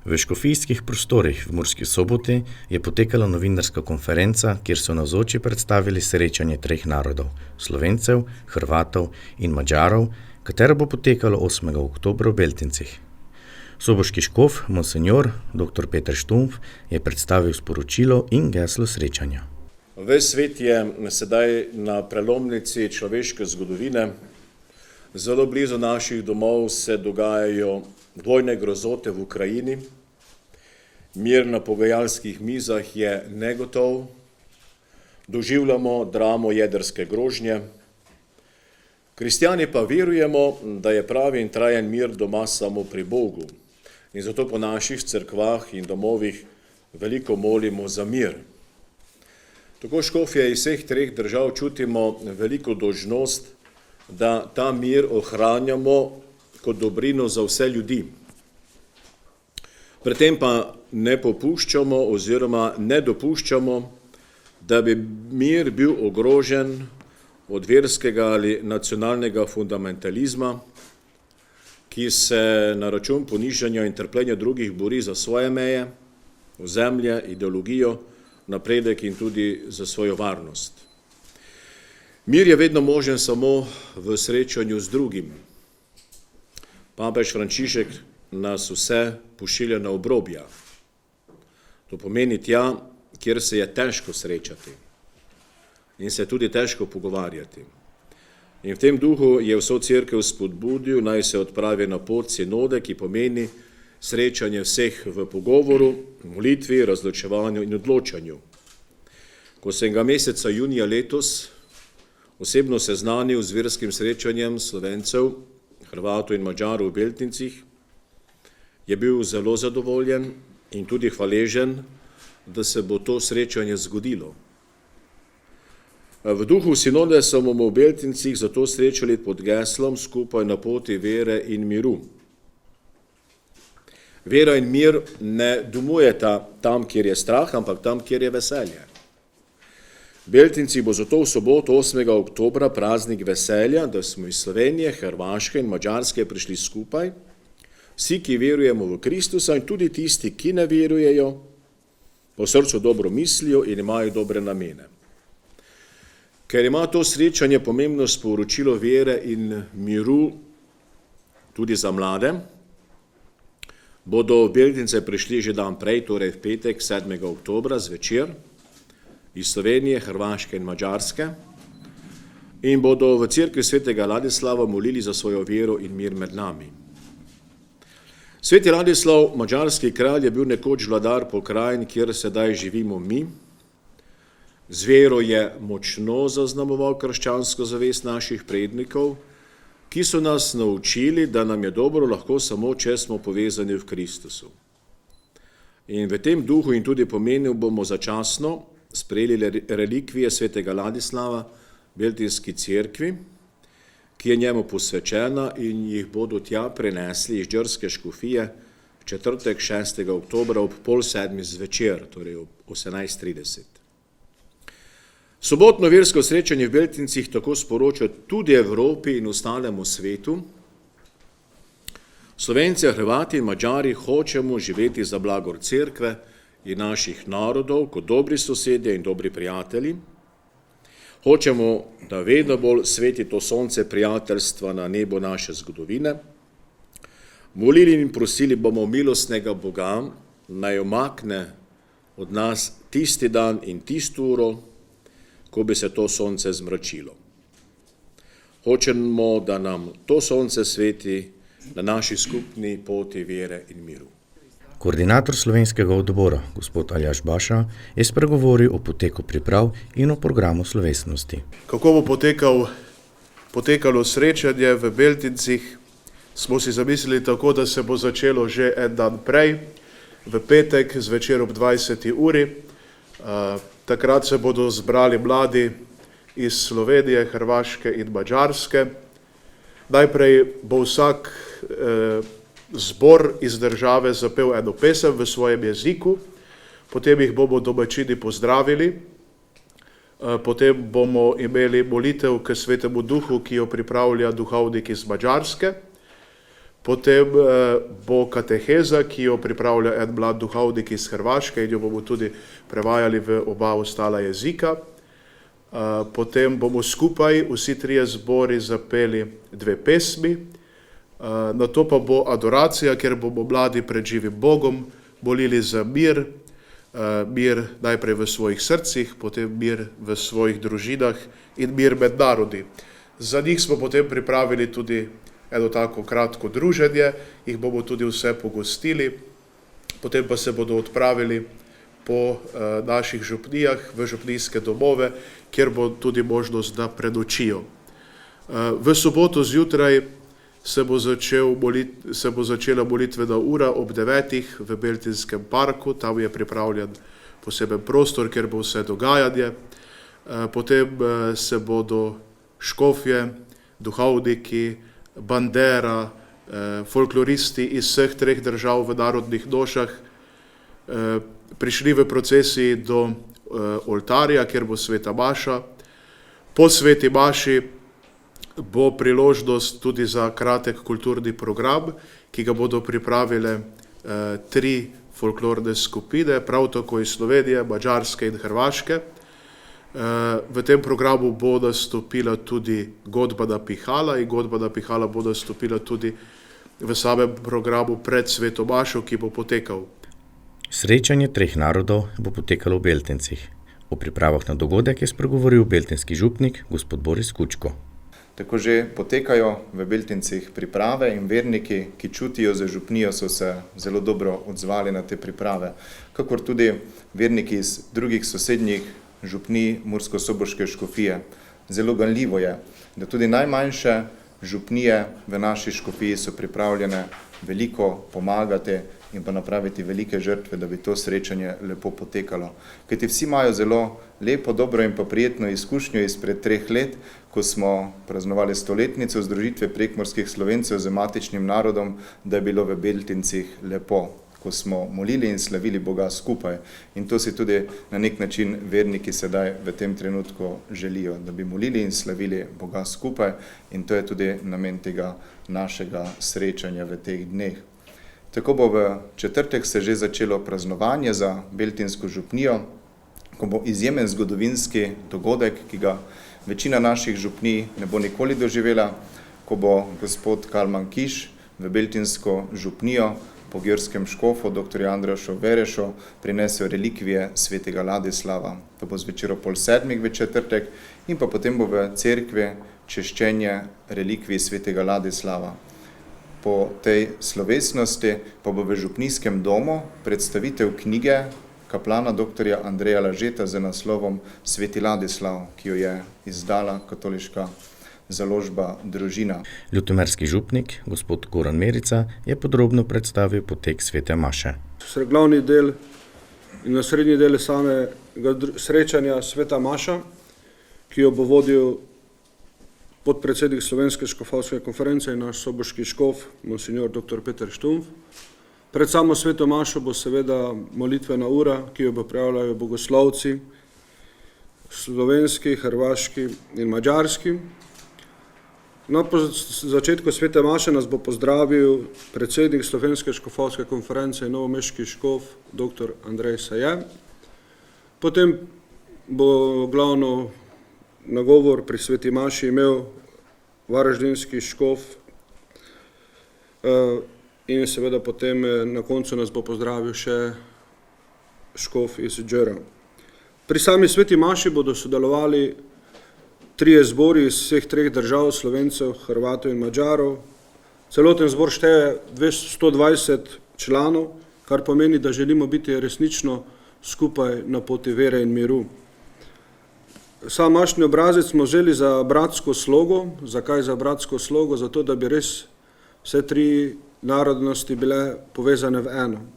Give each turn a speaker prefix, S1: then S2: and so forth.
S1: V škofijskih prostorih v Murski Soboti je potekala novinarska konferenca, kjer so navzoči predstavili srečanje treh narodov, Slovencev, Hrvatov in Madžarov, katero bo potekalo 8. oktobra v Beltincih. Soboški škof, monsenjor dr. Peter Štumpf, je predstavil sporočilo in geslo srečanja.
S2: Ves svet je sedaj na prelomnici človeške zgodovine. Zelo blizu naših domov se dogajajo vojne grozote v Ukrajini. Mir na pogajalskih mizah je negotov. Doživljamo dramo jedrske grožnje. Kristjani pa verujemo, da je pravi in trajen mir doma samo pri Bogu. In zato po naših cerkvah in domovih veliko molimo za mir. Tako škofje iz vseh treh držav čutimo veliko dolžnost, da ta mir ohranjamo kot dobrino za vse ljudi. Pri tem pa ne popuščamo oziroma ne dopuščamo, da bi mir bil ogrožen od verskega ali nacionalnega fundamentalizma, ki se na račun ponižanja in trpljenja drugih bori za svoje meje, ozemlje, ideologijo, napredek in tudi za svojo varnost. Mir je vedno možen samo v srečanju z drugim. Papež Frančišek nas vse pošilja na obrobja. To pomeni tja, kjer se je težko srečati in se tudi težko pogovarjati. In v tem duhu je vso cerkev spodbudil, naj se odpravi na pot sinode, ki pomeni srečanje vseh v pogovoru, molitvi, razločevanju in odločanju. Ko sem ga meseca junija letos osebno seznanil z verskim srečanjem Slovencev, Hrvatov in Madžarov v Beltincih, je bil zelo zadovoljen in tudi hvaležen, da se bo to srečanje zgodilo. V duhu sinode so bomo v Beltincih zato srečali pod geslom Skupaj na poti vere in miru. Vera in mir ne domujeta tam, kjer je strah, ampak tam, kjer je veselje. V Beltincih bo zato v soboto 8. oktobra praznik veselja, da smo iz Slovenije, Hrvaške in Madžarske prišli skupaj, vsi, ki verujemo v Kristusa in tudi tisti, ki ne verujejo, po srcu dobro mislijo in imajo dobre namene. Ker ima to srečanje pomembno sporočilo vere in miru tudi za mlade, bodo v Beltince prišli že dan prej, torej v petek 7. oktobra zvečer, iz Slovenije, Hrvaške in Madžarske in bodo v cerkvi svetega Ladislava molili za svojo vero in mir med nami. Sveti Ladislav, madžarski kralj, je bil nekoč vladar pokrajin, kjer sedaj živimo mi. Z vero je močno zaznamoval krščansko zavest naših prednikov, ki so nas naučili, da nam je dobro lahko samo, če smo povezani v Kristusu. In v tem duhu in tudi pomenu bomo začasno sprejeli relikvije svetega Ladislava v Beltinski cerkvi, ki je njemu posvečena in jih bodo tja prenesli iz Džrske škofije v četrtek 6. oktobra ob 6:30 zvečer, torej ob 18:30. Sobotno versko srečanje v Beltincih tako sporoča tudi Evropi in ostalemu svetu. Slovenci, Hrvati in Madžari hočemo živeti za blagor cerkve in naših narodov kot dobri sosedje in dobri prijatelji. Hočemo, da vedno bolj sveti to sonce prijateljstva na nebo naše zgodovine. Molili in prosili bomo milostnega Boga, naj umakne od nas tisti dan in tisto uro, ko bi se to sonce zmračilo. Hočemo, da nam to sonce sveti na naši skupni poti vere in miru.
S1: Koordinator slovenskega odbora, gospod Aljaž Baša, je spregovoril o poteku priprav in o programu slovesnosti.
S3: Kako bo potekalo srečanje v Beltincih, smo si zamislili tako, da se bo začelo že en dan prej, v petek zvečer ob 20. uri. Takrat se bodo zbrali mladi iz Slovenije, Hrvaške in Madžarske. Najprej bo vsak zbor iz države zapel eno pesem v svojem jeziku, potem jih bomo domačini pozdravili, potem bomo imeli molitev k Svetemu Duhu, ki jo pripravlja duhovnik iz Madžarske, Potem bo kateheza, ki jo pripravlja en mlad duhovnik iz Hrvaške in jo bomo tudi prevajali v oba ostala jezika. Potem bomo skupaj vsi trije zbori zapeli 2 pesmi, nato pa bo adoracija, kjer bomo mladi pred živim Bogom molili za mir, mir najprej v svojih srcih, potem mir v svojih družinah in mir med narodi. Za njih smo potem pripravili tudi eno tako kratko druženje, jih bomo tudi vse pogostili, potem pa se bodo odpravili po naših župnijah v župnijske domove, kjer bo tudi možnost, da prenočijo. V soboto zjutraj se bo začela molitvena ura ob 9. v Beltinskem parku, tam je pripravljen poseben prostor, kjer bo vse dogajanje. Potem se bodo škofje, duhovniki, bandera, folkloristi iz vseh 3 držav v narodnih nošah prišli v procesiji do oltarja, kjer bo sveta maša. Po sveti maši bo priložnost tudi za kratek kulturni program, ki ga bodo pripravile 3 folklorne skupine, prav tako iz Slovenije, Madžarske in Hrvaške. V tem programu bo nastopila tudi godba na pihala in godba na pihala bo nastopila tudi v samem programu pred sveto mašo, ki bo potekal.
S1: Srečanje 3 narodov bo potekalo v Beltincih. O pripravah na dogodek je spregovoril beltinski župnik gospod Boris Kučko.
S4: Tako že potekajo v Beltincih priprave in verniki, ki čutijo za župnijo, so se zelo dobro odzvali na te priprave, kakor tudi verniki iz drugih sosednjih župnij Mursko-Soboške škofije. Zelo ganljivo je, da tudi najmanjše župnije v naši škofiji so pripravljene veliko pomagati in pa napraviti velike žrtve, da bi to srečanje lepo potekalo. Kajti vsi imajo zelo lepo, dobro in pa prijetno izkušnjo izpred 3 let, ko smo praznovali 100-letnico združitve prekmurskih Slovencev z matičnim narodom, da je bilo v Beltincih lepo, ko smo molili in slavili Boga skupaj. In to si tudi na nek način verniki sedaj v tem trenutku želijo, da bi molili in slavili Boga skupaj, in to je tudi namen tega našega srečanja v teh dneh. Tako bo v četrtek se že začelo praznovanje za Beltinsko župnijo, ko bo izjemen zgodovinski dogodek, ki ga večina naših župnij ne bo nikoli doživela, ko bo gospod Kalman Kiš v Beltinsko župnijo po gerskem škofu dr. Andrašu Verešu prinesel relikvije svetega Ladislava. To bo zvečer ob 6:30 v četrtek in pa potem bo v cerkvi češčenje relikvij svetega Ladislava. Po tej slovesnosti pa bo v župnijskem domu predstavitev knjige kaplana dr. Andreja Lažeta z naslovom Sveti Ladislav, ki jo je izdala katoliška založba Družina.
S1: Ljutomerski župnik, gospod Goran Merica, je podrobno predstavil potek svete maše.
S5: Glavni del in osrednji del samega srečanja sveta maša, ki jo bo vodil podpredsednik Slovenske škofovske konference in naš soboški škof, monsignor dr. Peter Štumpf. Pred samo sveto mašo bo seveda molitvena ura, ki jo pripravljajo bogoslovci, slovenski, hrvaški in madžarski. Na začetku svete maše nas bo pozdravil predsednik Slovenske škofovske konference in novomeški škof dr. Andrej Saje. Potem bo glavno nagovor pri sveti maši imel varaždinski škof in seveda potem na koncu nas bo pozdravil še škof iz Đera. Pri sami sveti maši bodo sodelovali 3 zbori iz vseh 3 držav, Slovencev, Hrvatov in Madžarov. Celoten zbor šteje 120 članov, kar pomeni, da želimo biti resnično skupaj na poti vere in miru. Sam mašni obrazec smo vzeli za bratsko slogo. Zakaj za bratsko slogo? Zato, da bi res vse 3 narodnosti bile povezane v eno.